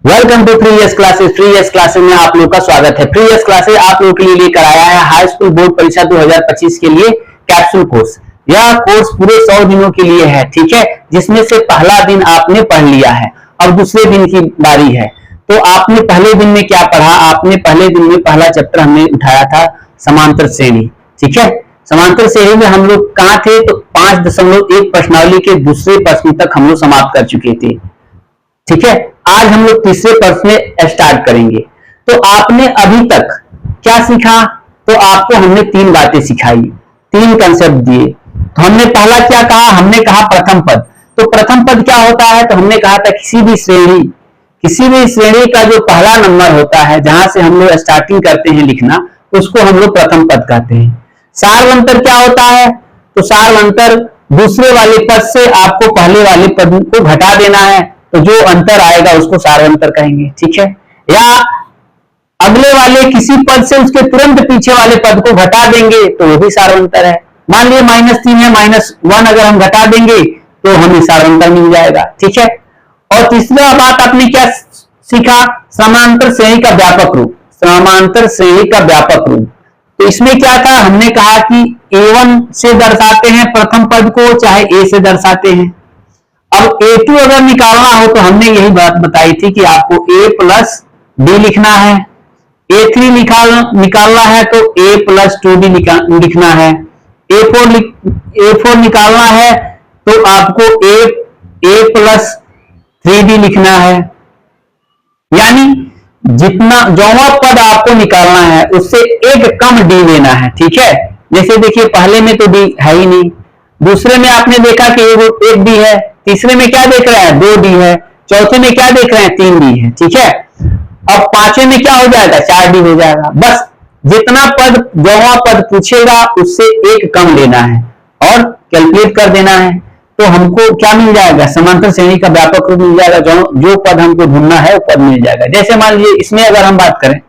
Welcome to free S classes. Free S classes में आप लोग का स्वागत है। फ्री एस क्लासेस आप लोगों के लिए लेकर आया है हाई स्कूल बोर्ड परीक्षा 2025 के लिए कैप्सूल कोर्स। यह कोर्स पूरे 100 दिनों के लिए है, ठीक है, जिसमें से पहला दिन आपने पढ़ लिया है, अब दूसरे दिन की बारी है। तो आपने पहले दिन में क्या पढ़ा? आपने पहले दिन में पहला चैप्टर हमने उठाया था समांतर श्रेणी, ठीक है। समांतर श्रेणी में हम लोग कहाँ थे? तो 5.1 प्रश्नावली के दूसरे प्रश्न तक हम लोग समाप्त कर चुके थे, ठीक है। आज हम लोग तीसरे प्रश्न में स्टार्ट करेंगे। तो आपने अभी तक क्या सीखा? तो आपको हमने 3 बातें सिखाई, 3 कंसेप्ट दिए। तो हमने पहला क्या कहा? हमने कहा प्रथम पद। तो प्रथम पद क्या होता है? तो हमने कहा था किसी भी श्रेणी का जो पहला नंबर होता है, जहां से हम लोग स्टार्टिंग करते हैं लिखना, उसको हम लोग प्रथम पद कहते हैं। सार्वंतर क्या होता है? तो सार्वंतर दूसरे वाले पद से आपको पहले वाले पद को घटा देना है, तो जो अंतर आएगा उसको सार्वंतर कहेंगे, ठीक है। या अगले वाले किसी पद से उसके तुरंत पीछे वाले पद को घटा देंगे तो वो भी सार्वंतर है। मान लीजिए -3 है, -1 अगर हम घटा देंगे तो हमें सार्वंतर मिल जाएगा, ठीक है। और तीसरा बात आपने क्या सीखा? समांतर श्रेणी का व्यापक रूप। समांतर श्रेणी का व्यापक रूप, तो इसमें क्या था? हमने कहा कि A1 से दर्शाते हैं प्रथम पद को, चाहे A से दर्शाते हैं। अब A2 अगर निकालना हो तो हमने यही बात बताई थी कि आपको A प्लस D लिखना है। A3 निकालना है तो A प्लस 2D लिखना है। A4 निकालना है तो आपको A प्लस 3D लिखना है। यानी जितना जौवा पद आपको निकालना है उससे एक कम D लेना है, ठीक है। जैसे देखिए पहले में तो D है ही नहीं, दूसरे में आपने देखा कि एक D है, तीसरे में क्या देख रहे हैं? 2D है, चौथे में क्या देख रहे हैं? 3D है, ठीक है। अब पांचवें में क्या हो जाएगा? 4D हो जाएगा। बस जितना पद जौवा पद पूछेगा उससे एक कम लेना है और कैलकुलेट कर देना है, तो हमको क्या मिल जाएगा? समांतर श्रेणी का व्यापक रूप मिल जाएगा। जो पद हमको ढूंढना है वो पद मिल जाएगा। जैसे मान लीजिए इसमें अगर हम बात करें,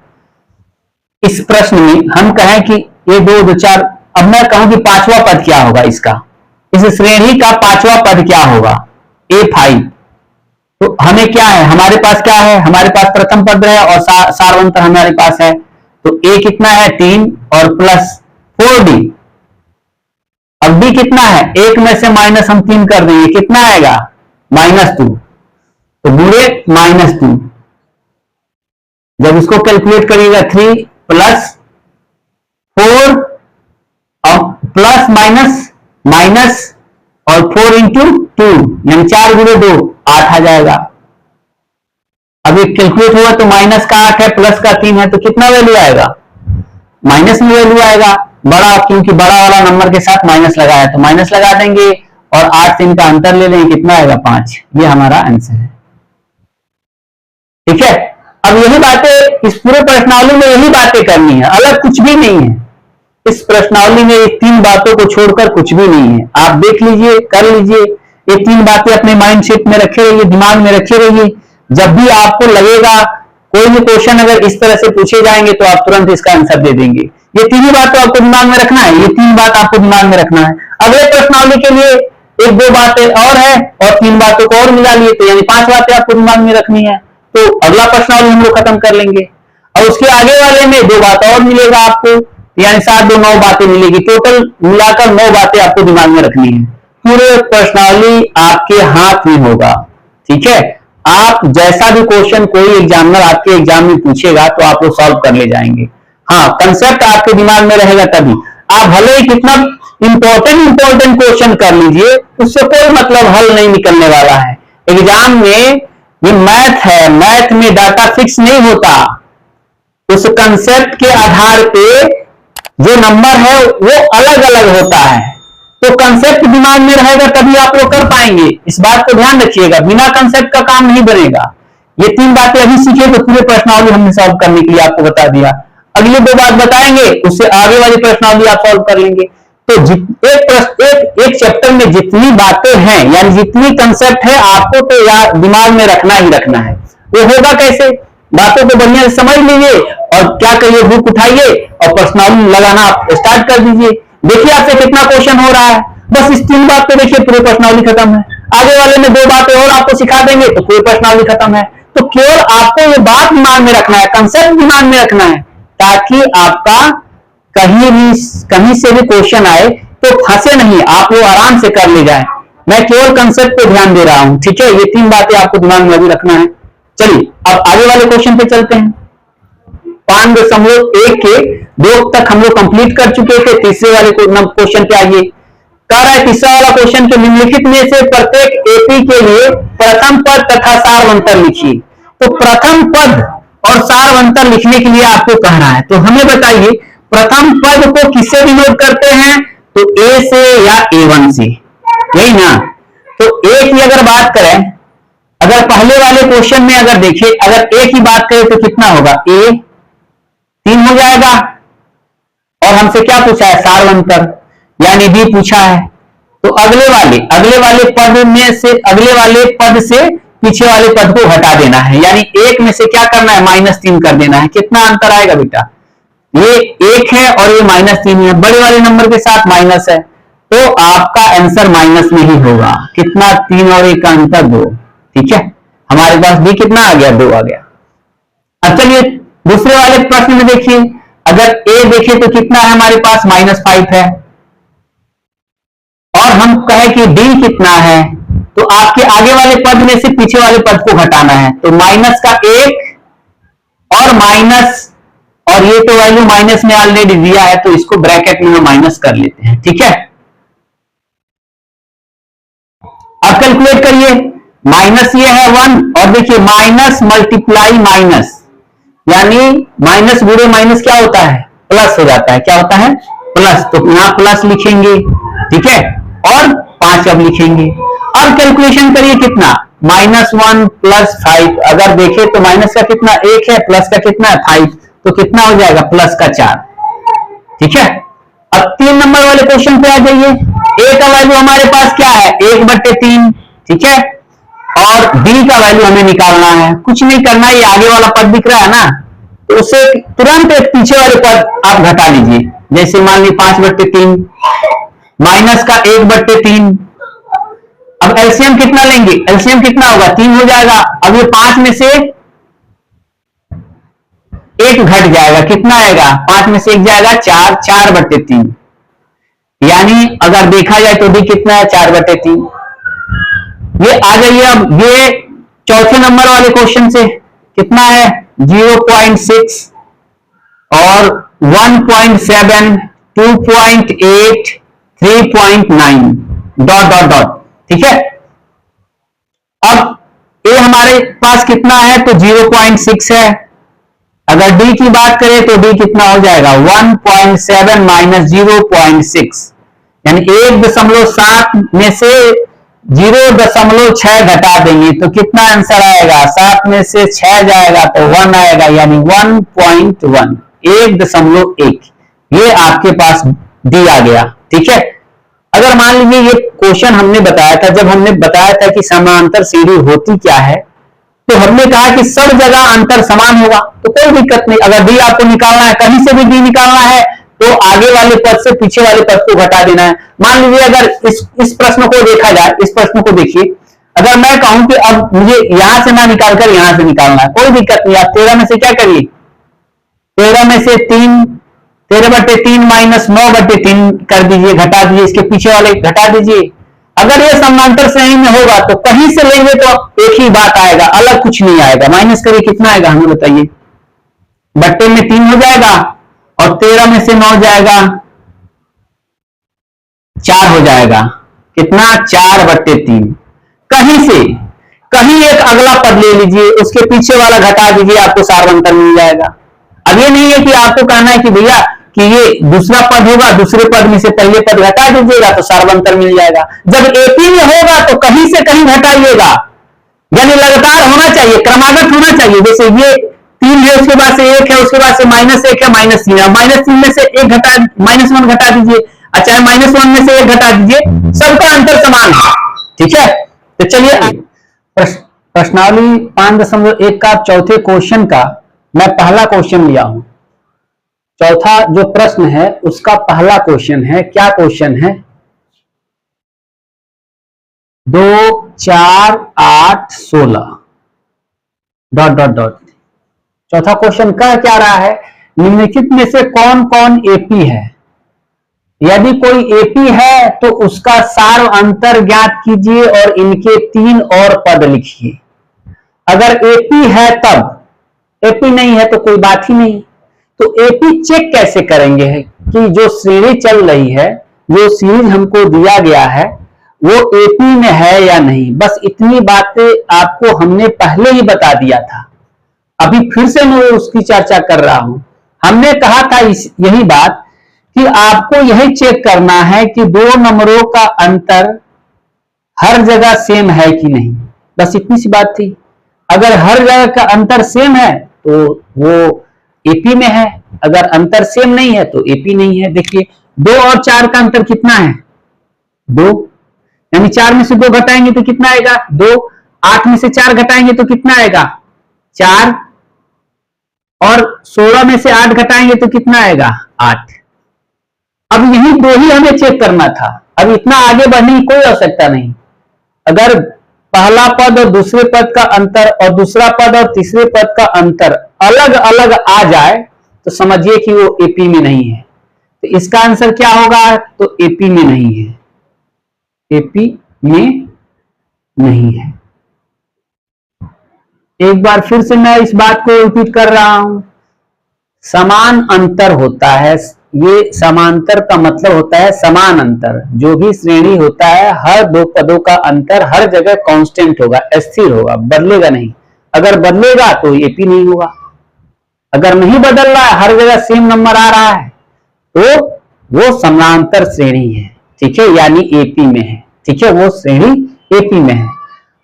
इस प्रश्न में हम कहें कि ये 2 2 4, अब मैं कहूं कि पांचवा पद क्या होगा इसका, इस श्रेणी का पांचवा पद क्या होगा? A5। तो हमें क्या है? हमारे पास क्या है? हमारे पास प्रथम पद है और सार्वंतर हमारे पास है। तो A कितना है? 3 और प्लस 4D। अब D कितना है? 1 में से माइनस हम 3 कर देंगे, कितना आएगा? -2। तो बुरे -2। जब इसको कैलकुलेट करिएगा 3 प्लस 4 और प्लस माइनस और 4 इंटू 2 यानी 4 गुणे 2 8 आ जाएगा। अब ये कैलकुलेट हुआ तो माइनस का 8 है, प्लस का 3 है, तो कितना वैल्यू आएगा? माइनस में वैल्यू आएगा बड़ा, क्योंकि बड़ा वाला नंबर के साथ माइनस लगा है, तो माइनस लगा देंगे और 8 से इनका अंतर ले लेंगे, कितना आएगा? 5। ये हमारा आंसर है, ठीक है। अब यही बातें इस पूरे प्रश्नावली में यही बातें करनी है, अलग कुछ भी नहीं है। इस प्रश्नावली में 3 बातों को छोड़कर कुछ भी नहीं है। आप देख लीजिए, कर लीजिए, ये 3 बातें अपने माइंडसेट में रखे रहिए, दिमाग में रखे रहिए। जब भी आपको लगेगा कोई भी क्वेश्चन अगर इस तरह से पूछे जाएंगे तो आप तुरंत इसका आंसर दे देंगे। ये 3 ही बात तो आपको दिमाग में रखना है, ये 3 बात आपको दिमाग में रखना है। अगले प्रश्नावली के लिए 1-2 बातें और है और 3 बातों को और मिला लिए, तो यानी 5 बातें आपको दिमाग में रखनी है। तो अगला प्रश्नावली हम लोग खत्म कर लेंगे और उसके आगे वाले में 2 बात और मिलेगा आपको, यानी 7 2 9 बातें मिलेगी। टोटल मिलाकर 9 बातें आपको दिमाग में रखनी है। पूरे प्रश्नावली आपके हाथ में होगा, ठीक है। आप जैसा भी क्वेश्चन कोई एग्जामिनर आपके एग्जाम में पूछेगा तो आप लोग सॉल्व कर ले जाएंगे। हाँ, कंसेप्ट आपके दिमाग में रहेगा तभी। आप भले ही कितना इंपॉर्टेंट क्वेश्चन कर लीजिए, उससे कोई मतलब हल नहीं निकलने वाला है। एग्जाम में ये मैथ है, मैथ में डाटा फिक्स नहीं होता। उस कंसेप्ट के आधार पे जो नंबर है वो अलग अलग होता है। तो कंसेप्ट दिमाग में रहेगा तभी आप लोग कर पाएंगे, इस बात को ध्यान रखिएगा। बिना कंसेप्ट का काम नहीं बनेगा। ये 3 बातें अभी सीखे तो पूरे प्रश्नावली हमने सॉल्व करने के लिए आपको बता दिया। अगली 2 बात बताएंगे, उससे आगे वाली प्रश्नावली आप सॉल्व कर लेंगे। तो एक चैप्टर में जितनी बातें हैं यानी जितनी कंसेप्ट है आपको तो यार दिमाग में रखना ही रखना है। वो होगा कैसे? बातों को बढ़िया से समझ लीजिए और क्या करिए, बुक उठाइए और प्रश्नावली लगाना स्टार्ट कर दीजिए। देखिए आपसे कितना क्वेश्चन हो रहा है। बस इस 3 बात पे देखिए पूरी प्रश्नावली खत्म है। आगे वाले में 2 बातें और आपको सिखा देंगे तो पूरी प्रश्नावली खत्म है। तो केवल आपको ये बात दिमाग में रखना है, कंसेप्ट दिमाग में रखना है, ताकि आपका कहीं से भी क्वेश्चन आए तो फंसे नहीं, आप वो आराम से कर ले जाए। मैं केवल कंसेप्ट पे ध्यान दे रहा हूं, ठीक है। ये 3 बातें आपको दिमाग में अभी रखना है। चलिए अब आगे वाले क्वेश्चन पे चलते हैं। 5.1 के 2 तक हम लोग कंप्लीट कर चुके थे। तीसरे वाले क्वेश्चन पे आइए। कह रहा है तीसरा वाला क्वेश्चन के निम्नलिखित में से प्रत्येक एपी के लिए प्रथम पद तथा सारवंतर लिखिए। तो प्रथम पद और सारवंतर लिखने के लिए आपको कह रहा है, तो हमें बताइए प्रथम पद को किससे डिनोट करते हैं? तो ए से या A1 से, यही ना। तो ए की अगर बात करें, अगर पहले वाले क्वेश्चन में अगर देखें, अगर ए की बात करें तो कितना होगा? ए 3 हो जाएगा। और हमसे क्या पूछा है? सारवंतर, यानी बी पूछा है। तो अगले वाले पद में से, अगले वाले पद से पीछे वाले पद को हटा देना है, यानी 1 में से क्या करना है? -3 कर देना है। कितना अंतर आएगा बेटा? ये 1 है और ये -3 है, बड़े वाले नंबर के साथ माइनस है, तो आपका आंसर माइनस में ही होगा। कितना? 3 और 1 का अंतर 2, ठीक है। हमारे पास बी कितना आ गया? 2 आ गया। अब चलिए दूसरे वाले प्रश्न में देखिए, अगर ए देखे तो कितना है हमारे पास? -5 है। और हम कहें कि डी कितना है, तो आपके आगे वाले पद में से पीछे वाले पद को घटाना है, तो माइनस का 1 और माइनस, और ये तो वैल्यू माइनस में ऑलरेडी दिया है, तो इसको ब्रैकेट में माइनस कर लेते हैं, ठीक है। अब कैलकुलेट करिए, माइनस ये है 1, और देखिए माइनस मल्टीप्लाई माइनस, यानी माइनस गुणे माइनस क्या होता है? प्लस हो जाता है। क्या होता है? प्लस। तो यहां प्लस लिखेंगे, ठीक है, और 5 अब लिखेंगे। अब कैलकुलेशन करिए, कितना? -1 + 5, अगर देखें तो माइनस का कितना? 1 है, प्लस का कितना है? 5, तो कितना हो जाएगा? प्लस का 4, ठीक है। अब 3 नंबर वाले क्वेश्चन पे आ जाइए। ए का वैल्यू हमारे पास क्या है? 1/3, ठीक है, और बी का वैल्यू हमें निकालना है। कुछ नहीं करना है, ये आगे वाला पद दिख रहा है ना, तो उससे तुरंत एक पीछे वाले पद आप घटा लीजिए। जैसे मान ली 5/3 माइनस का 1/3। अब एलसीएम कितना लेंगे? एलसीएम कितना होगा? 3 हो जाएगा। अब ये 5 में से 1 घट जाएगा, कितना आएगा? 5 में से 1 जाएगा 4, 4/3, यानी अगर देखा जाए तो डी कितना है? 4/3। ये आ जाइए अब ये चौथे नंबर वाले क्वेश्चन से, कितना है? 0.6 और 1.7, 2.8, 3.9 ... ठीक है। अब ए हमारे पास कितना है? तो 0.6 है। अगर डी की बात करें तो डी कितना हो जाएगा? 1.7 - 0.6, यानी 1.7 में से 0.6 घटा देंगे तो कितना आंसर आएगा? 7 में से 6 जाएगा तो 1 आएगा, यानी 1.1, 1.1। ये आपके पास डी आ गया, ठीक है। अगर मान लीजिए ये क्वेश्चन हमने बताया था, जब हमने बताया था कि समांतर सीढ़ी होती क्या है, तो हमने कहा कि सब जगह अंतर समान होगा, तो कोई दिक्कत नहीं। अगर डी आपको निकालना है, कहीं से भी डी निकालना है, तो आगे वाले पद से पीछे वाले पद को घटा देना है। मान लीजिए अगर इस प्रश्न को देखा जाए, इस प्रश्न को देखिए, अगर मैं कहूं कि अब मुझे यहां से ना निकालकर यहां से निकालना है, कोई दिक्कत नहीं। आप 13 में से क्या करिए? 13 में से 13/3 - 9/3 कर दीजिए, घटा दीजिए, इसके पीछे वाले घटा दीजिए। अगर ये समांतर श्रेणी में होगा तो कहीं से लेंगे तो एक ही बात आएगा, अलग कुछ नहीं आएगा। माइनस करिए, कितना आएगा हमें बताइए? बट्टे में 3 हो जाएगा, और 13 में से 9 जाएगा, 4 हो जाएगा। कितना? 4/3। कहीं एक अगला पद ले लीजिए, उसके पीछे वाला घटा दीजिए, आपको सारवंतर मिल जाएगा। अब ये नहीं है कि आपको कहना है कि भैया कि ये दूसरा पद होगा, दूसरे पद में से पहले पद घटा दीजिएगा तो सारवंतर मिल जाएगा। जब एपी में होगा तो कहीं से कहीं घटाइएगा, यानी लगातार होना चाहिए, क्रमागत होना चाहिए। जैसे ये 3 है, उसके बाद से 1 है, उसके बाद से -1 है, -3 है, -3 में से 1 घटा, -1 घटा दीजिए, अच्छा -1 में से 1 घटा दीजिए, सबका अंतर समान है, ठीक है। तो चलिए प्रश्नावली 5.1 का चौथे क्वेश्चन का मैं पहला क्वेश्चन लिया हूं। चौथा जो प्रश्न है उसका पहला क्वेश्चन है। क्या क्वेश्चन है? 2, 4, 8, 16। Dot dot dot. चौथा क्वेश्चन कह क्या रहा है, निम्नलिखित में से कौन कौन एपी है। यदि कोई एपी है तो उसका सार्व अंतर ज्ञात कीजिए और इनके 3 और पद लिखिए। अगर एपी है तब, एपी नहीं है तो कोई बात ही नहीं। तो एपी चेक कैसे करेंगे कि जो श्रेणी चल रही है, जो सीरीज हमको दिया गया है, वो एपी में है या नहीं। बस इतनी बातें आपको हमने पहले ही बता दिया था, अभी फिर से मैं उसकी चर्चा कर रहा हूं। हमने कहा था यही बात कि आपको यही चेक करना है कि 2 नंबरों का अंतर हर जगह सेम है कि नहीं, बस इतनी सी बात थी। अगर हर जगह का अंतर सेम है तो वो एपी में है, अगर अंतर सेम नहीं है तो एपी नहीं है। देखिए 2 और 4 का अंतर कितना है, 2, यानी 4 में से 2 घटाएंगे तो कितना आएगा, 2। 8 में से 4 घटाएंगे तो कितना आएगा, 4। और 16 में से 8 घटाएंगे तो कितना आएगा, 8। अब यही 2 ही हमें चेक करना था, अब इतना आगे बढ़ने की कोई आवश्यकता नहीं। अगर पहला पद और दूसरे पद का अंतर और दूसरा पद और तीसरे पद का अंतर अलग अलग आ जाए तो समझिए कि वो एपी में नहीं है। तो इसका आंसर क्या होगा, तो एपी में नहीं है, एपी में नहीं है। एक बार फिर से मैं इस बात को रिपीट कर रहा हूं, समान अंतर होता है, ये समांतर का मतलब होता है समान अंतर। जो भी श्रेणी होता है, हर 2 पदों का अंतर हर जगह कांस्टेंट होगा, स्थिर होगा, बदलेगा नहीं। अगर बदलेगा तो एपी नहीं होगा। अगर नहीं बदल रहा है, हर जगह सेम नंबर आ रहा है, तो वो समांतर श्रेणी है, ठीक है, यानी एपी में है, ठीक है, वो श्रेणी एपी में है।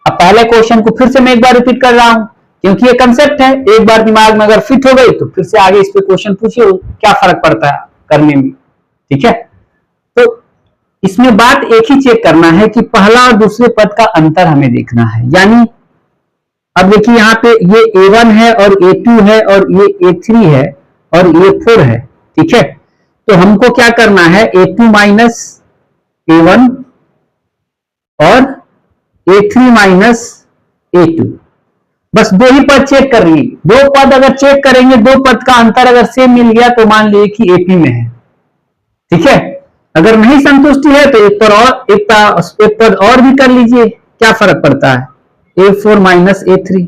अब पहले क्वेश्चन को फिर से मैं एक बार रिपीट कर रहा हूं, क्योंकि ये कंसेप्ट है, एक बार दिमाग में अगर फिट हो गई तो फिर से आगे इस पे क्वेश्चन पूछिए, क्या फर्क पड़ता है करने में, ठीक है। तो इसमें बात एक ही चेक करना है कि पहला और दूसरे पद का अंतर हमें देखना है। यानी अब देखिए यहाँ पे ये A1 है और A2 है और ये A3 है और A4 है, ठीक है। तो हमको क्या करना है, A2 माइनस A1 और A3 माइनस A2, बस 2 ही पद चेक कर रही। 2 पद अगर चेक करेंगे, 2 पद का अंतर अगर सेम मिल गया तो मान लीजिए कि एपी में है, ठीक है। अगर नहीं संतुष्टि है तो एक पद और भी कर लीजिए, क्या फर्क पड़ता है, A4 माइनस A3।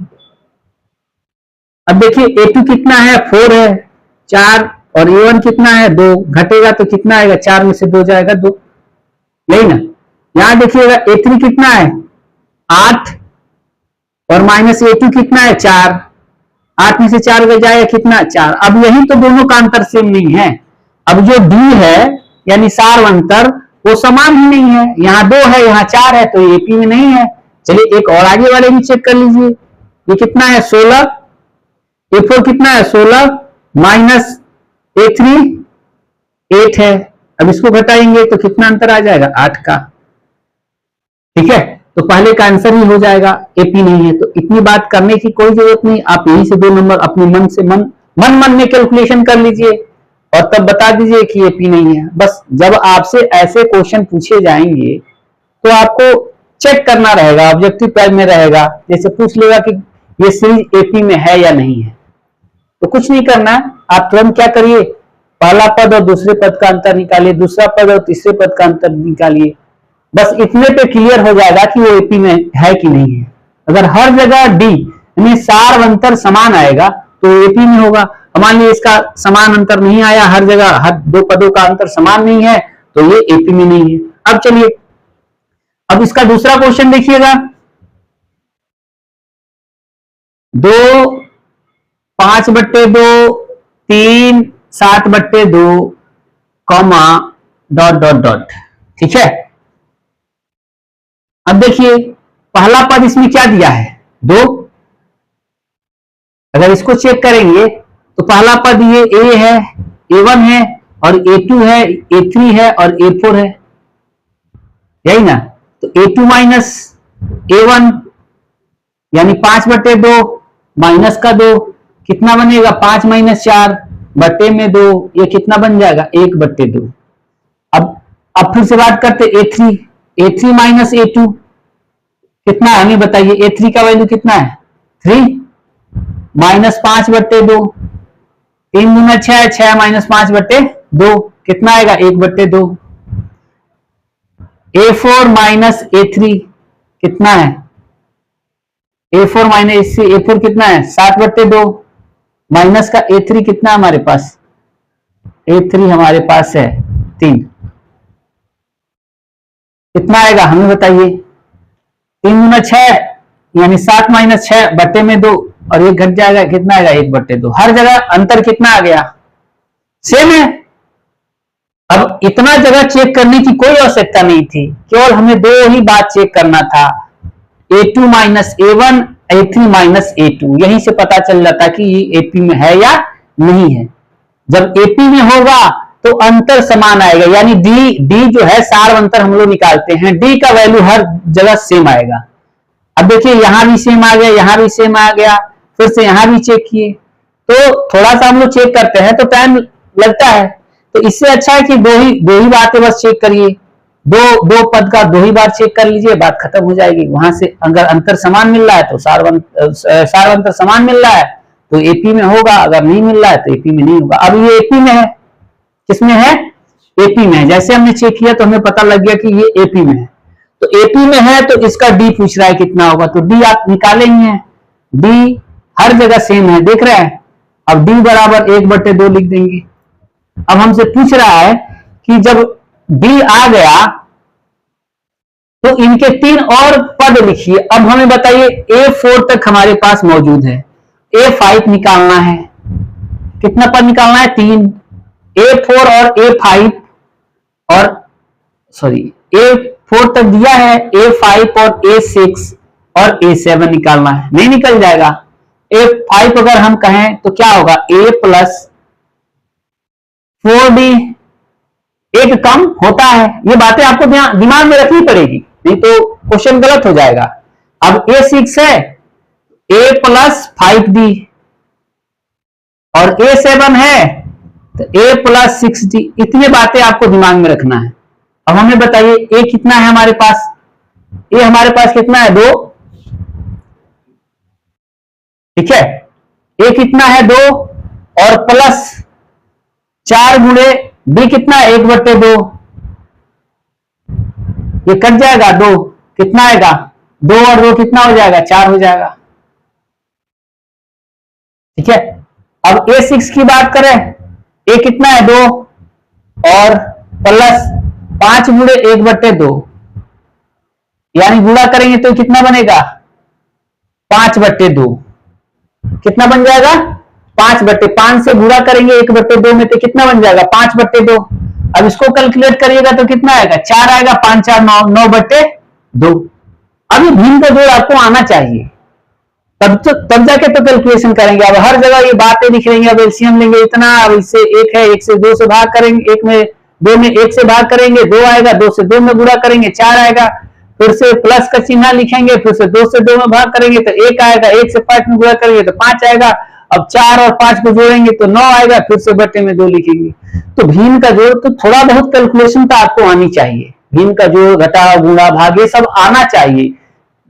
अब देखिए A2 कितना है, 4 है, 4, और A1 कितना है, 2, घटेगा तो कितना आएगा, 4 में से 2 जाएगा 2, यही ना। यहां देखिएगा A3 कितना है, 8, और माइनस A2 कितना है, 4, 8 में से 4 गया जाएगा कितना, 4। अब यही तो दोनों का अंतर सेम नहीं है। अब जो D है यानी सार्व अंतर, वो समान ही नहीं है, यहाँ 2 है यहाँ 4 है, तो एपी में नहीं है। चलिए एक और आगे वाले भी चेक कर लीजिए, ये कितना है, 16, A4 कितना है, 16, माइनस A3 8 है। अब इसको घटाएंगे तो कितना अंतर आ जाएगा, 8 का, ठीक है। तो पहले का आंसर ही हो जाएगा, एपी नहीं है। तो इतनी बात करने की कोई जरूरत नहीं, आप यहीं से 2 नंबर अपने मन से मन में कैलकुलेशन कर लीजिए और तब बता दीजिए कि एपी नहीं है। बस जब आपसे ऐसे क्वेश्चन पूछे जाएंगे तो आपको चेक करना रहेगा, ऑब्जेक्टिव टाइप में रहेगा, जैसे पूछ लेगा कि ये सीरीज एपी में है या नहीं है, तो कुछ नहीं करना है, आप तुरंत क्या करिए, पहला पद और दूसरे पद का अंतर निकालिए, दूसरा पद और तीसरे पद का अंतर निकालिए। बस इतने पे क्लियर हो जाएगा कि वो एपी में है कि नहीं है। अगर हर जगह डी यानी सार्व अंतर समान आएगा तो एपी में होगा। मान लीजिए इसका समान अंतर नहीं आया, हर जगह हर 2 पदों का अंतर समान नहीं है, तो ये एपी में नहीं है। अब चलिए अब इसका दूसरा क्वेश्चन देखिएगा, 2 5/2 3 7/2 कॉमा डॉट डॉट डॉट, ठीक है। अब देखिए पहला पद इसमें क्या दिया है, 2। अगर इसको चेक करेंगे तो पहला पद ये A है, A1 है और A2 है, A3 है और A4 है, यही ना। तो A2 माइनस A1 यानी 5/2 माइनस का 2 कितना बनेगा, 5 माइनस 4 बटे में 2, ये कितना बन जाएगा, 1/2। अब फिर से बात करते A3 माइनस A2 कितना है, हमें बताइए, A3 का वैल्यू कितना है, 3, -5/2, 3 गुना 6, 6 - 5/2 कितना आएगा 1/2। A4 - A3 कितना है, A4 - A3, A4 कितना है 7/2, माइनस का A3 कितना हमारे पास, A3 हमारे पास है 3, कितना आएगा हमें बताइए। 3 गुना 6 यानी 7 - 6/2 और ये घट जाएगा, कितना आएगा 1/2। हर जगह अंतर कितना आ गया, सेम है। अब इतना जगह चेक करने की कोई आवश्यकता नहीं थी, केवल हमें दो ही बात चेक करना था, A2 - A1, A3 - A2, यहीं से पता चल जाता कि ये AP में है या नहीं है। जब AP में होगा तो अंतर समान आएगा, यानी D जो है सार अंतर हम लोग निकालते हैं, D का वैल्यू हर जगह सेम आएगा। अब देखिए यहां भी सेम आ गया, यहां भी सेम आ गया, फिर से यहां भी चेक किए, तो थोड़ा सा हम लोग चेक करते हैं तो टाइम लगता है, तो इससे अच्छा है कि दो ही बातें बस चेक करिए, दो पद का दो ही बार चेक कर लीजिए, बात खत्म हो जाएगी। वहां से अगर अंतर समान मिल रहा है तो सार अंतर समान मिल रहा है तो AP में होगा, अगर नहीं मिल रहा है तो AP में नहीं होगा। अब ये AP में है, किसमें है, AP में है। जैसे हमने चेक किया तो हमें पता लग गया कि ये AP में है, तो AP में है तो इसका D पूछ रहा है कितना होगा, तो D आप निकालेंगे, D हर जगह सेम है, देख रहे हैं। अब D बराबर 1/2 लिख देंगे। अब हमसे पूछ रहा है कि जब D आ गया तो इनके 3 और पद लिखिए। अब हमें बताइए A4 तक हमारे पास मौजूद है, A5 निकालना है, कितना पद निकालना है 3, A4 और A5 और A4 तक दिया है, A5 और A6 और A7 निकालना है, नहीं निकल जाएगा। A5 अगर हम कहें तो क्या होगा, A + 4D, एक कम होता है, ये बातें आपको दिमाग में रखनी पड़ेगी, नहीं तो क्वेश्चन गलत हो जाएगा। अब A6 है, A + 5D और A7 है तो A + 6D, इतनी बातें आपको दिमाग में रखना है। अब हमें बताइए A कितना है हमारे पास, A हमारे पास कितना है 2, ठीक है, A कितना है 2 और प्लस 4 गुणे D कितना है 1/2, ये कट जाएगा 2, कितना आएगा 2 और 2 कितना हो जाएगा 4 हो जाएगा, ठीक है। अब A6 की बात करें, A कितना है 2 और प्लस 5 गुणे 1/2, यानी गुणा करेंगे तो कितना बनेगा 5/2, कितना बन जाएगा 5 से गुणा करेंगे 1/2 में तो कितना बन जाएगा 5/2। अब इसको कैलकुलेट करिएगा तो कितना आएगा 4 आएगा, 5 4 9 9/2। अब ये भिन्न का जोड़ आपको आना चाहिए, तब जाके तो कैलकुलेशन करेंगे। अब हर जगह ये बातें लिख लेंगे, अब एलसीएम लेंगे इतना, अब इससे 1 है, 1 से 2 से भाग करेंगे, 1 में 2 में 1 से भाग करेंगे 2 आएगा, 2 से 2 में गुणा करेंगे 4 आएगा, फिर से प्लस का चिन्ह लिखेंगे, फिर से 2 से 2 में भाग करेंगे तो 1 आएगा, 1 से 5 में गुणा करेंगे तो 5 आएगा, अब 4 और 5 को जोड़ेंगे तो 9 आएगा, फिर से बटे में 2 लिखेंगे। तो भिन्न का जोड़ तो थोड़ा बहुत कैलकुलेशन तो आपको आनी चाहिए, भिन्न का जोड़ घटाव गुणा भाग ये सब आना चाहिए,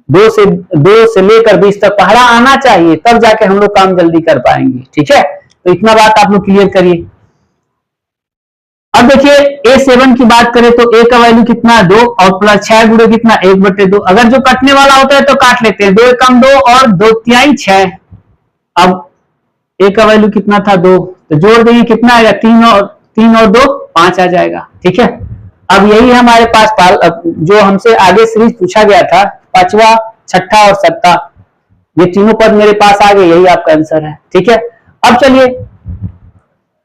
2 से लेकर 20 तक पढ़ा आना चाहिए, तब जाके हम लोग काम जल्दी कर पाएंगे, ठीक है। तो इतना बात आप लोग क्लियर करिए। अब देखिए A7 की बात करें तो A का वैल्यू कितना है 2 और प्लस 6 गुणे कितना 1/2, अगर जो कटने वाला होता है तो काट लेते हैं, 2 कम 2 और 2 तिहाई 6। अब A का वैल्यू कितना था 2, तो जोड़ देंगे कितना आएगा 3 और 2 5 आ जाएगा, ठीक है। अब यही हमारे पास जो हमसे आगे सीरीज पूछा गया था, 5वां 6ठा और 7था, ये तीनों पद मेरे पास आ गए, यही आपका आंसर है, ठीक है। अब चलिए,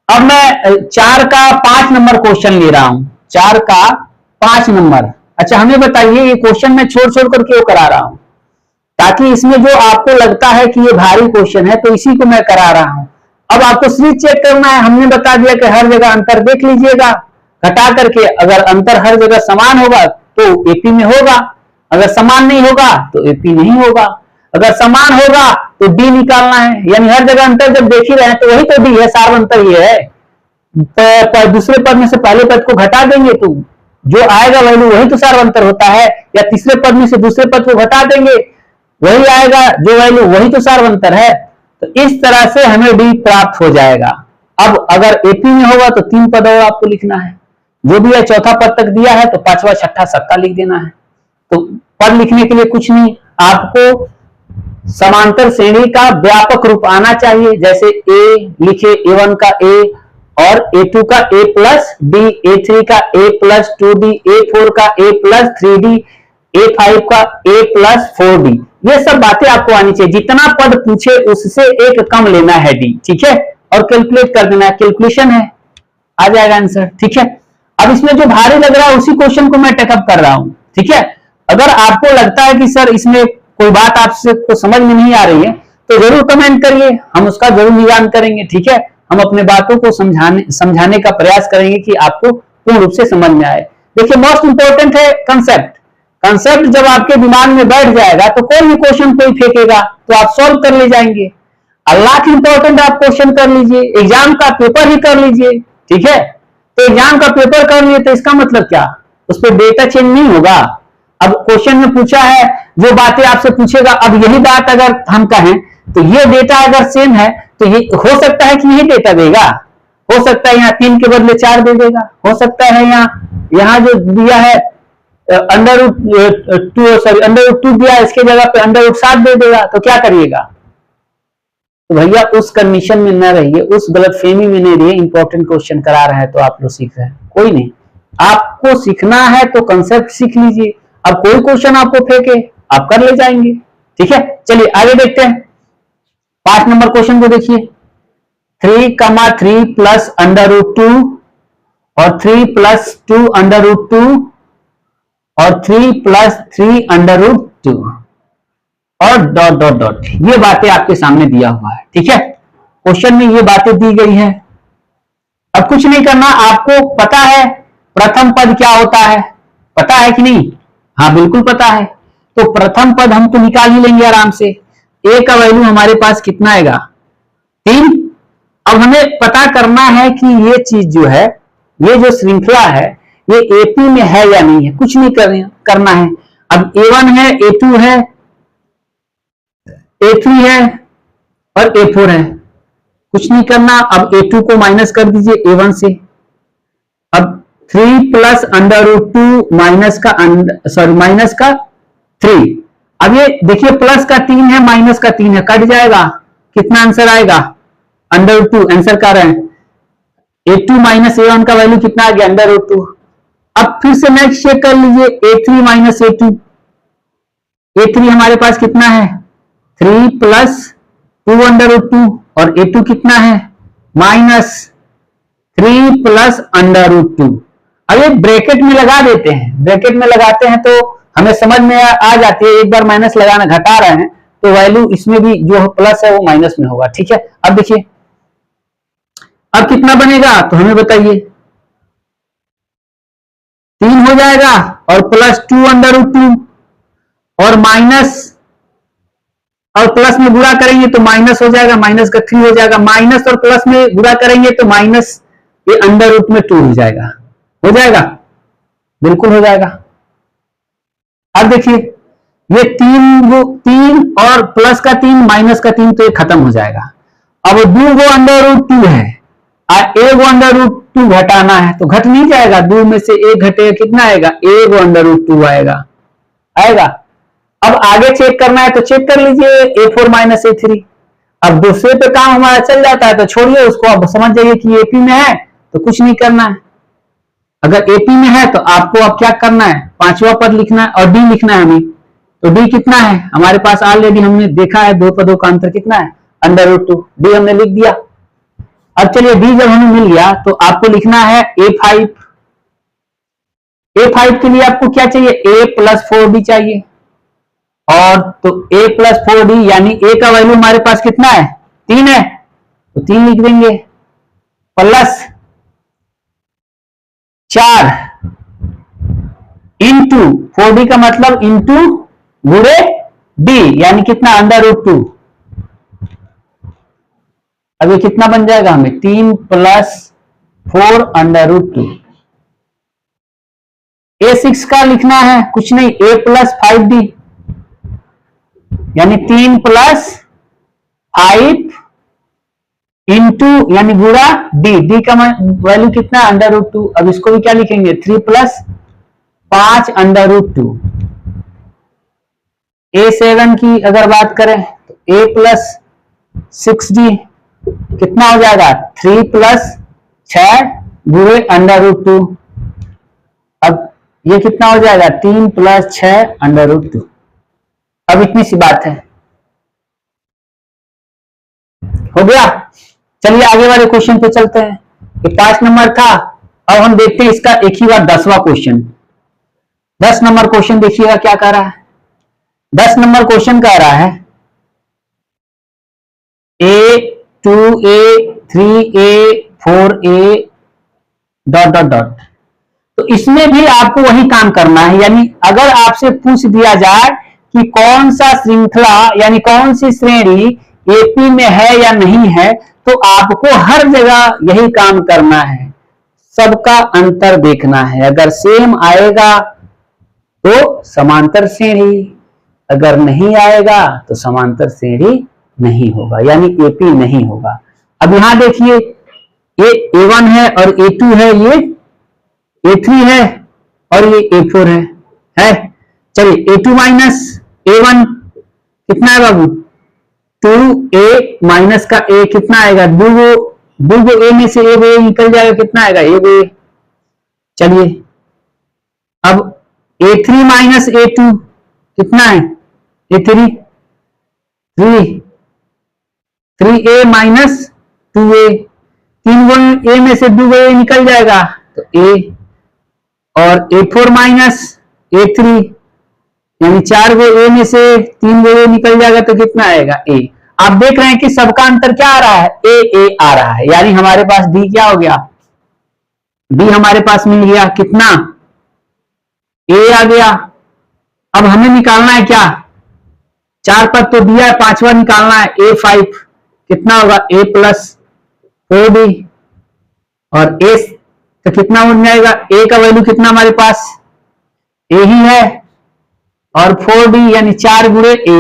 अब मैं 4 का 5 नंबर क्वेश्चन ले रहा हूं, 4 का 5 नंबर। अच्छा हमें बताइए ये क्वेश्चन मैं छोड़ छोड़ कर क्यों करा रहा हूं, ताकि इसमें जो आपको लगता है कि ये भारी क्वेश्चन है तो इसी को मैं करा रहा हूं। अब आपको सीरीज चेक करना है, हमने बता दिया कि हर जगह अंतर देख लीजिएगा घटा करके, अगर अंतर हर जगह समान होगा तो AP में होगा, अगर समान नहीं होगा तो AP नहीं होगा, अगर समान होगा तो D निकालना है, यानी हर जगह अंतर जब देख ही रहे हैं तो वही तो D है, सार अंतर ये है। तो दूसरे पद में से पहले पद को घटा देंगे तो जो आएगा वैल्यू वही तो सार अंतर होता है, या तीसरे पद में से दूसरे पद को घटा देंगे वही आएगा जो वैल्यू वही तो सार अंतर है। तो इस तरह से हमें डी प्राप्त हो जाएगा। अब अगर एपी में होगा तो 3 पद और आपको लिखना है, जो भी है चौथा पद तक दिया है तो पांचवा छठा सत्ता लिख देना है। तो पद लिखने के लिए कुछ नहीं, आपको समांतर श्रेणी का व्यापक रूप आना चाहिए। जैसे ए लिखे, A1 का ए और A2 का a प्लस डी, A3 का a प्लस 2d, A4 का a प्लस 3d, A5 का a प्लस 4d। ये सब बातें आपको आनी चाहिए। जितना पद पूछे उससे एक कम लेना है डी, ठीक है, और कैलकुलेट कर देना है। कैलकुलेशन है, आ जाएगा आंसर, ठीक है। अब इसमें जो भारी लग रहा है उसी क्वेश्चन को मैं टेकअप कर रहा हूं, ठीक है। अगर आपको लगता है कि सर इसमें कोई बात आपसे को समझ में नहीं आ रही है तो जरूर कमेंट करिए, हम उसका जरूर निदान करेंगे, ठीक है। हम अपने बातों को समझाने का प्रयास करेंगे कि आपको पूर्ण रूप से समझ में आए। देखिए मोस्ट इंपोर्टेंट है कंसेप्ट। कंसेप्ट जब आपके दिमाग में बैठ जाएगा तो कोई भी क्वेश्चन कोई फेंकेगा तो आप सॉल्व कर ले जाएंगे। लाख इंपॉर्टेंट आप क्वेश्चन कर लीजिए, एग्जाम का पेपर ही कर लीजिए, ठीक है। तो एग्जाम का पेपर कर लिए तो इसका मतलब क्या, उस पर डेटा चेंज नहीं होगा। अब क्वेश्चन में पूछा है, जो बातें आपसे पूछेगा, अब यही बात अगर हम कहें तो ये डेटा अगर सेम है तो ये हो सकता है कि यही डेटा देगा, हो सकता है यहाँ 3 के बदले 4 दे देगा, हो सकता है यहाँ जो दिया है अंडर रूट 2 दिया, इसके जगह पे अंडर रूट 7 दे देगा। तो क्या करिएगा, तो भैया उस कंडीशन में न रहिए, उस गलतफहमी में नहीं रहिए। इंपॉर्टेंट क्वेश्चन करा रहा है तो आप लोग सीख रहे हैं, कोई नहीं। आपको सीखना है तो कंसेप्ट सीख लीजिए। अब कोई क्वेश्चन आपको फेंके आप कर ले जाएंगे, ठीक है। चलिए आगे देखते हैं। 5 नंबर क्वेश्चन को देखिए, 3, 3 प्लस अंडर रूट 2 और 3 प्लस 2 अंडर रूट 2 और 3 प्लस 3 अंडर रूट 2 और डॉट डॉट डॉट, ये बातें आपके सामने दिया हुआ है, ठीक है। क्वेश्चन में ये बातें दी गई है। अब कुछ नहीं करना, आपको पता है प्रथम पद क्या होता है, पता है कि नहीं? हाँ बिल्कुल पता है। तो प्रथम पद हम तो निकाल ही लेंगे आराम से। ए का वैल्यू हमारे पास कितना आएगा, 3। अब हमें पता करना है कि ये चीज जो है, ये जो श्रृंखला है, ये एपी में है या नहीं है, कुछ नहीं करना है। अब A1 है, A2 है, A3 है और A4 है, कुछ नहीं करना। अब A2 को माइनस कर दीजिए A1 से। अब 3 प्लस अंडर रूट 2 माइनस का 3। अब ये देखिए प्लस का 3 है, माइनस का 3 है, कट जाएगा, कितना आंसर आएगा, अंडर रूट 2 आंसर कर रहे हैं। A2 माइनस A1 का वैल्यू कितना आ गया, अंडर रूट 2। अब फिर से नेक्स्ट चेक कर लीजिए, A3 माइनस A2, A3 हमारे पास कितना है, 3 प्लस 2 अंडर रूट 2 और A2 कितना है, माइनस 3 प्लस अंडर रूट 2। अब ये ब्रैकेट में लगा देते हैं, ब्रैकेट में लगाते हैं तो हमें समझ में आ जाती है। एक बार माइनस लगाना, घटा रहे हैं तो वैल्यू इसमें भी जो प्लस है वो माइनस में होगा, ठीक है। अब देखिए अब कितना बनेगा तो हमें बताइए, 3 हो जाएगा और प्लस 2 अंडर रूट 2 और माइनस, और प्लस में गुणा करेंगे तो माइनस हो जाएगा, माइनस का 3 हो जाएगा, माइनस और प्लस में गुणा करेंगे तो माइनस ये अंडर रूट में 2 हो जाएगा, हो जाएगा, बिल्कुल हो जाएगा। अब देखिए ये 3 और प्लस का 3 माइनस का 3 तो ये खत्म हो जाएगा। अब 2 गो अंडर रूट 2 है और 1 गो अंडर रूट 2 घटाना है तो घट नहीं जाएगा, 2 में से 1 घटेगा, कितना आएगा, 1 गो अंडर रूट 2 आएगा। अब आगे चेक करना है तो चेक कर लीजिए, A4 माइनस A3। अब दूसरे पे काम हमारा चल जाता है तो छोड़िए उसको, अब समझ जाइए कि एपी में है तो कुछ नहीं करना है। अगर एपी में है तो आपको अब क्या करना है, 5वां पद लिखना है और डी लिखना है हमें। तो डी कितना है हमारे पास, ऑलरेडी हमने देखा है 2 पदों का अंतर कितना है, अंडर रूट 2। डी हमने लिख दिया। अब चलिए डी जब हमें मिल गया तो आपको लिखना है A5। A5 के लिए आपको क्या चाहिए, A प्लस 4D चाहिए। और तो A प्लस 4D यानी A का वैल्यू हमारे पास कितना है, 3 है, तो 3 लिख देंगे, प्लस 4 इंटू 4D का मतलब इंटू गुणे D यानी कितना, अंडर रूट 2। अब ये कितना बन जाएगा हमें, 3 प्लस 4 अंडर रूट 2। A6 का लिखना है कुछ नहीं, A प्लस 5D यानी 3 प्लस 5 इंटू यानी गुणा डी, डी का वैल्यू कितना √2। अब इसको भी क्या लिखेंगे 3 प्लस 5 √2। A7 की अगर बात करें तो A प्लस 6D कितना हो जाएगा 3 प्लस 6 गुणे √2। अब ये कितना हो जाएगा 3 प्लस 6 √2। अब इतनी सी बात है, हो गया। चलिए आगे वाले क्वेश्चन पे चलते हैं। ये 5 नंबर था। अब हम देखते हैं इसका एक ही बार 10वां क्वेश्चन। 10 नंबर क्वेश्चन देखिएगा क्या कह रहा है। 10 नंबर क्वेश्चन कह रहा है A 2A 3A 4A dot dot dot. तो इसमें भी आपको वही काम करना है, यानी अगर आपसे पूछ दिया जाए कि कौन सा श्रृंखला यानी कौन सी श्रेणी एपी में है या नहीं है, तो आपको हर जगह यही काम करना है, सबका अंतर देखना है। अगर सेम आएगा तो समांतर श्रेणी, अगर नहीं आएगा तो समांतर श्रेणी नहीं होगा, यानी एपी नहीं होगा। अब यहां देखिए ये A1 है और A2 है, ये A3 है और ये A4 है। चलिए A2 माइनस A1 कितना है बाबू 2A माइनस का A कितना आएगा, दो A में से एक A निकल जाएगा, कितना आएगा एक A। चलिए अब A3 माइनस A2 कितना है A3 3A minus 2A, 3 A में से 2 A निकल जाएगा तो A, और A4 माइनस A3 यानी 4 A में से 3 A निकल जाएगा तो कितना आएगा A। आप देख रहे हैं कि सबका अंतर क्या आ रहा है A आ रहा है, यानी हमारे पास D क्या हो गया, D हमारे पास मिल गया, कितना A आ गया। अब हमें निकालना है क्या, 4 पद तो दिया है, 5वां निकालना है A5 कितना होगा A प्लस 4D, और A तो कितना बन जाएगा A का वैल्यू कितना हमारे पास A ही है, और 4D यानी 4 गुणे A,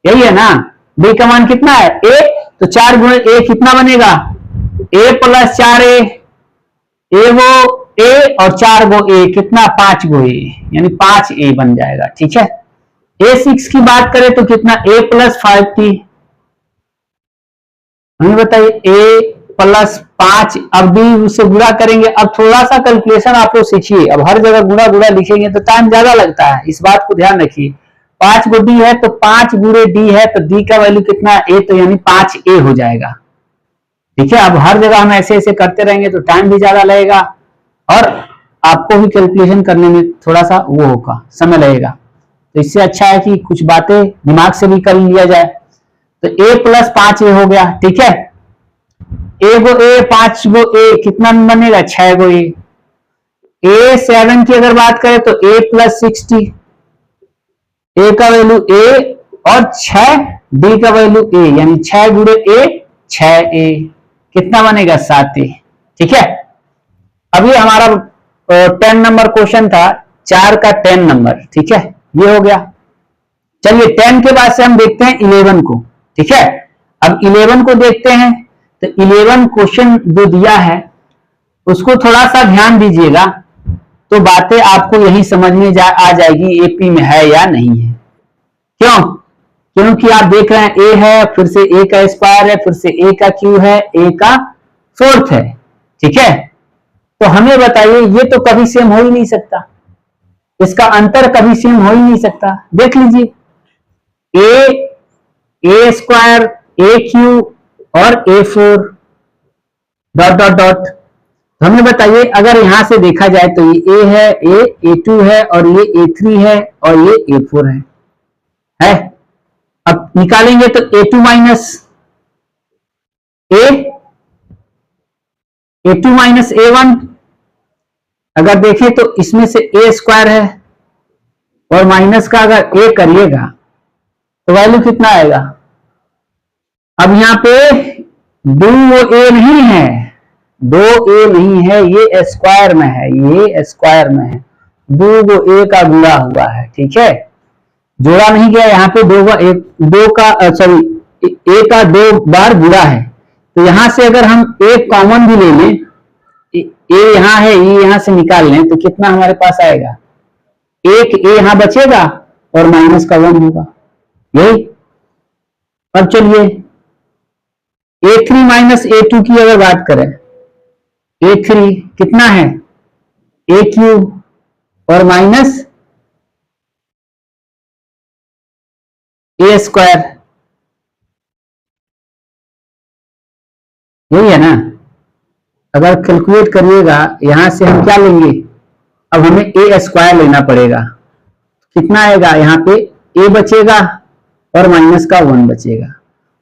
यही है ना। D का मान कितना है A, तो 4 गुणे A कितना बनेगा A प्लस 4A, A वो A और 4 गो A कितना 5 गो A, यानी 5A बन जाएगा। ठीक है, A6 की बात करें तो कितना A प्लस 5T, हमें बताइए A प्लस 5, अब भी उससे गुणा करेंगे। अब थोड़ा सा कैलकुलेशन आप लोग सीखिए, अब हर जगह गुणा गुणा लिखेंगे तो टाइम ज्यादा लगता है, इस बात को ध्यान रखिए। 5 गो D है तो 5 गुणे D है, तो D का वैल्यू कितना है A, तो यानी 5A हो जाएगा। ठीक है, अब हर जगह हम ऐसे ऐसे करते रहेंगे तो टाइम भी ज्यादा लगेगा और आपको भी कैलकुलेशन करने में थोड़ा सा वो होगा, समय लगेगा। तो इससे अच्छा है कि कुछ बातें दिमाग से भी कर लिया जाए। तो A प्लस 5A हो गया। ठीक है, A go A 5 go A कितना बनेगा 6 गो A। A7 की अगर बात करें तो A प्लस 6D, A का वैल्यू A और 6 D का वैल्यू A, यानी 6 गुणे A 6A कितना बनेगा 7A। ठीक है, अभी हमारा 10 नंबर क्वेश्चन था, 4 का 10 नंबर। ठीक है, ये हो गया। चलिए 10 के बाद से हम देखते हैं 11 को। ठीक है, अब 11 को देखते हैं तो 11 क्वेश्चन जो दिया है उसको थोड़ा सा ध्यान दीजिएगा, तो बातें आपको यही समझ में आ जाएगी एपी में है या नहीं है। क्यों, क्योंकि आप देख रहे हैं A है, फिर से A का स्क्वायर है, फिर से A का क्यूब है, A का फोर्थ है। ठीक है, तो हमें बताइए ये तो कभी सेम हो ही नहीं सकता, इसका अंतर कभी सेम हो ही नहीं सकता। देख लीजिए A स्क्वायर A क्यूब और A4 डॉट डॉट डॉट। हमें बताइए अगर यहां से देखा जाए तो ये A है, A2 है और ये A3 है और ये A4 है। अब निकालेंगे तो A2 minus A2 minus A1, अगर देखें तो इसमें से A स्क्वायर है और माइनस का अगर A करिएगा तो वैल्यू कितना आएगा। अब यहां पे 2A नहीं है, 2A नहीं है, ये स्क्वायर में है, ये स्क्वायर में है, 2 A का गुणा हुआ है। ठीक है, जोड़ा नहीं गया यहाँ पे, 2 का सॉरी ए का 2 बार गुणा है, तो यहां से अगर हम एक कॉमन भी ले लें, ए यहां है, ये यहां से निकाल लें, तो कितना हमारे पास आएगा, एक ए यहां बचेगा और माइनस का 1 होगा, यही। अब चलिए A3 माइनस A2 की अगर बात करें, A3 कितना है, ए क्यूब और माइनस ए स्क्वायर, यही है ना। अगर कैलकुलेट करिएगा यहां से हम क्या लेंगे, अब हमें ए स्क्वायर लेना पड़ेगा, कितना आएगा, यहाँ पे ए बचेगा और माइनस का 1 बचेगा।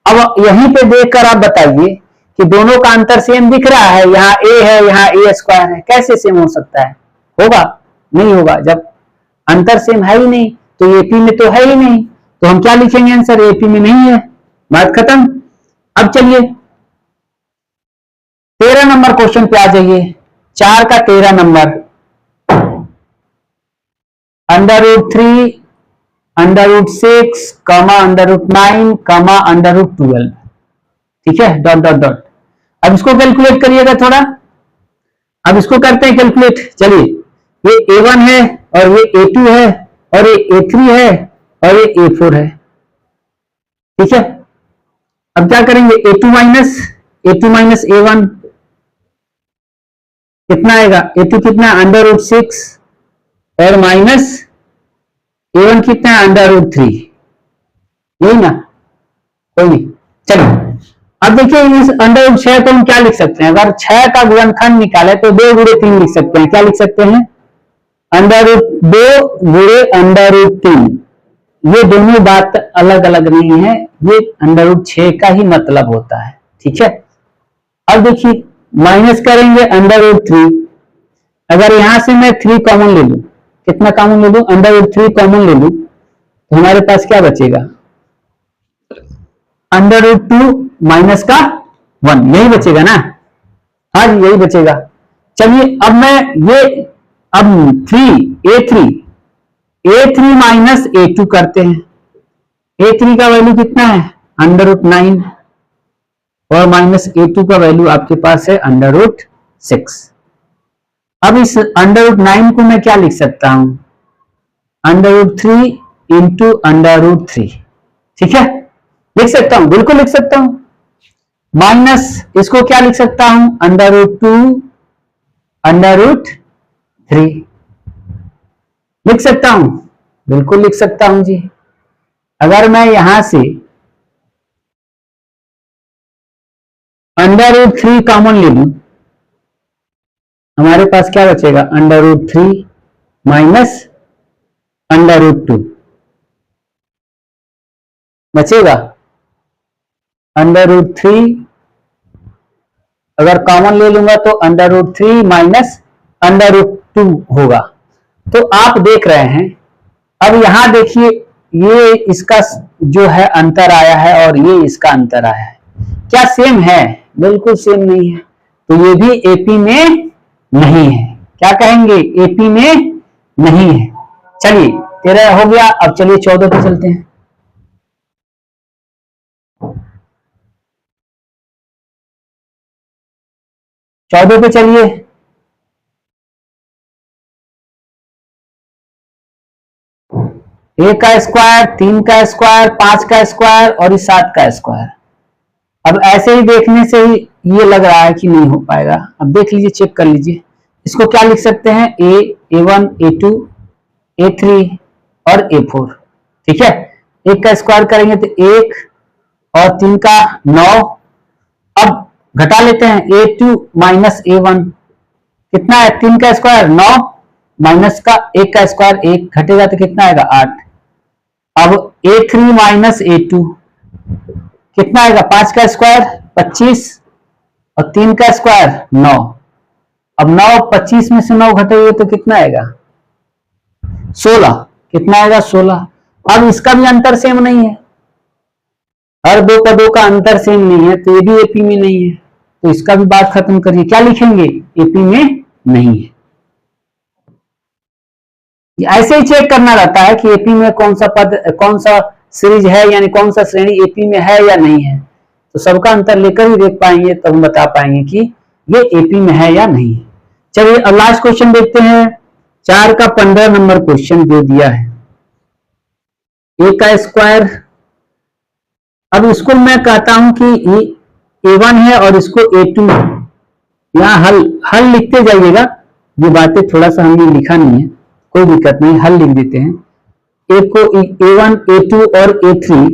अब यहीं पे देखकर आप बताइए कि दोनों का अंतर सेम दिख रहा है, यहाँ ए है, यहाँ ए स्क्वायर है, कैसे सेम हो सकता है, होगा नहीं होगा, जब अंतर सेम है ही नहीं तो एपी में तो है ही नहीं, तो हम क्या लिखेंगे आंसर, एपी में नहीं है, बात खत्म। अब चलिए 13 नंबर क्वेश्चन पे आ जाइए, 4 का 13 नंबर, √3 √6 √9 √12, ठीक है, डॉट डॉट डॉट। अब इसको कैलकुलेट करिएगा थोड़ा, अब इसको करते हैं कैलकुलेट। चलिए, ये A1 है और ये A2 है और ये A3 है और ये A4 है, ठीक है। अब क्या करेंगे, A2 माइनस A1 कितना आएगा, A2 कितना, √6 और माइनस A1 कितना है, √3, यही ना, कोई नहीं। चलिए अब देखिए, इस √6 को हम क्या लिख सकते हैं, अगर 6 का गुणनखंड निकाले तो 2 गुणे 3 लिख सकते हैं, क्या लिख सकते हैं, √2 गुणे √3, ये दोनों बात अलग अलग नहीं है, ये √6 का ही मतलब होता है, ठीक है। अब देखिए माइनस करेंगे √3, अगर यहां से मैं 3 कॉमन ले लूं, कितना कॉमन ले लूं, √3 कॉमन ले लूं, तो हमारे पास क्या बचेगा, √2 माइनस का 1, यही बचेगा ना, हाँ जी यही बचेगा। चलिए अब मैं ये, अब A3 माइनस A2 करते हैं, A3 का वैल्यू कितना है, √9 और माइनस A2 का वैल्यू आपके पास है √6। अब इस √9 को मैं क्या लिख सकता हूं, √3 इंटू √3, ठीक है, लिख सकता हूं, बिल्कुल लिख सकता हूं। माइनस इसको क्या लिख सकता हूं, √2 √3 लिख सकता हूं, बिल्कुल लिख सकता हूं जी। अगर मैं यहां से √3 कॉमन ले लूं, हमारे पास क्या बचेगा, √3 माइनस √2 बचेगा, √3 अगर कॉमन ले लूंगा तो √3 माइनस √2 होगा। तो आप देख रहे हैं, अब यहां देखिए, ये इसका जो है अंतर आया है और ये इसका अंतर आया है, क्या सेम है, बिल्कुल सेम नहीं है, तो ये भी एपी में नहीं है, क्या कहेंगे, एपी में नहीं है। चलिए 13 हो गया, अब चलिए 14 पे चलते हैं। चौदह पे चलिए, एक का स्क्वायर, 3 का स्क्वायर, 5 का स्क्वायर और इस 7 का स्क्वायर। अब ऐसे ही देखने से ही ये लग रहा है कि नहीं हो पाएगा, अब देख लीजिए, चेक कर लीजिए, इसको क्या लिख सकते हैं, A1 A2 A3 और A4, ठीक है। एक का स्क्वायर करेंगे तो 1 और 3 का 9, अब घटा लेते हैं, A2 माइनस A1 कितना है, 3 का स्क्वायर 9 माइनस का 1 का स्क्वायर 1, घटेगा तो कितना आएगा 8। अब A3 माइनस A2 कितना आएगा, 5 का स्क्वायर 25 और 3 का स्क्वायर 9। अब 9 25 में से 9 घटेगा तो कितना आएगा, 16, कितना आएगा 16। अब इसका भी अंतर सेम नहीं है, हर दो पदों का अंतर सेम नहीं है, तो ये भी एपी में नहीं है, तो इसका भी बात खत्म करिए, क्या लिखेंगे, एपी में नहीं है। ऐसे ही चेक करना रहता है कि एपी में कौन सा पद, कौन सा सीरीज है, यानी कौन सा श्रेणी एपी में है या नहीं है। तो सबका अंतर लेकर ही देख पाएंगे, तब हम बता पाएंगे कि ये एपी में है या नहीं है। चलिए अब लास्ट क्वेश्चन देखते हैं। 4 का 15 नंबर क्वेश्चन जो दिया है, ए का स्क्वायर। अब इसको मैं कहता हूं कि ये A1 है और इसको A2 है। यहाँ हल हल लिखते जाइएगा, ये बातें थोड़ा सा हमने लिखा नहीं है, कोई दिक्कत नहीं, हल लिख देते हैं। एक को A1, A2 और A3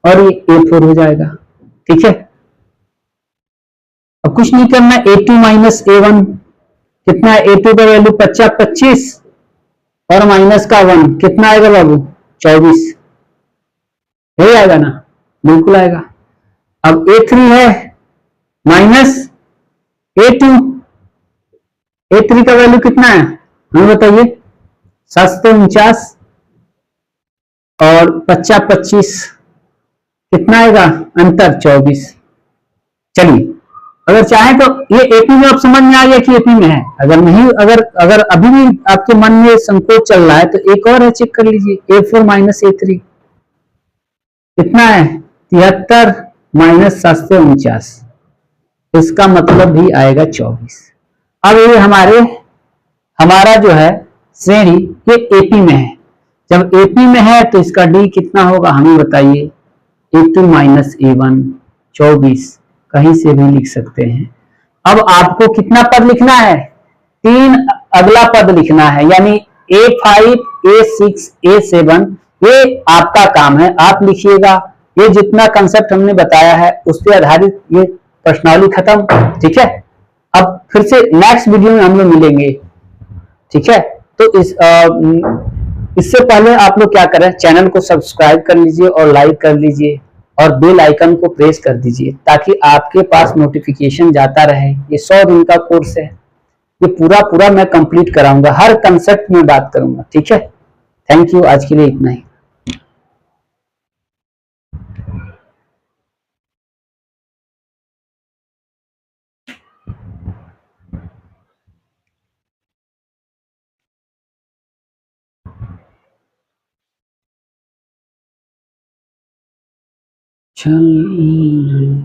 और ये A4 हो जाएगा। ठीक है, अब कुछ नहीं करना। A2 माइनस A1 कितना है? A2 का वैल्यू 25 और माइनस का 1 कितना आएगा बाबू? 24। यही आएगा ना? बिल्कुल आएगा। अब A3 है माइनस A2, A3 का वैल्यू कितना है हमें बताइए? 749 और 25 कितना आएगा अंतर? 24। चलिए, अगर चाहे तो ये एपी में आप समझ में आ गया कि एपी में है। अगर नहीं, अगर अगर अभी भी आपके मन में संकोच चल रहा है तो एक और है, चेक कर लीजिए। A4 माइनस A3 कितना है? 73 माइनस 749, इसका मतलब भी आएगा 24। अब ये हमारा जो है श्रेणी ये एपी में है। जब एपी में है तो इसका डी कितना होगा हमें बताइए? A2 माइनस A1 24, कहीं से भी लिख सकते हैं। अब आपको कितना पद लिखना है? 3 अगला पद लिखना है, यानी A5, A6, A7, ये आपका काम है, आप लिखिएगा। ये जितना कंसेप्ट हमने बताया है उस पर आधारित ये प्रश्नावली खत्म। ठीक है, अब फिर से नेक्स्ट वीडियो में हम लोग मिलेंगे। ठीक है, तो इससे पहले आप लोग क्या करें, चैनल को सब्सक्राइब कर लीजिए और लाइक कर लीजिए और बेल आइकन को प्रेस कर दीजिए, ताकि आपके पास नोटिफिकेशन जाता रहे। ये 100 दिन का कोर्स है, ये पूरा मैं कंप्लीट कराऊंगा, हर कंसेप्ट में बात करूंगा। ठीक है, थैंक यू, आज के लिए इतना ही। चल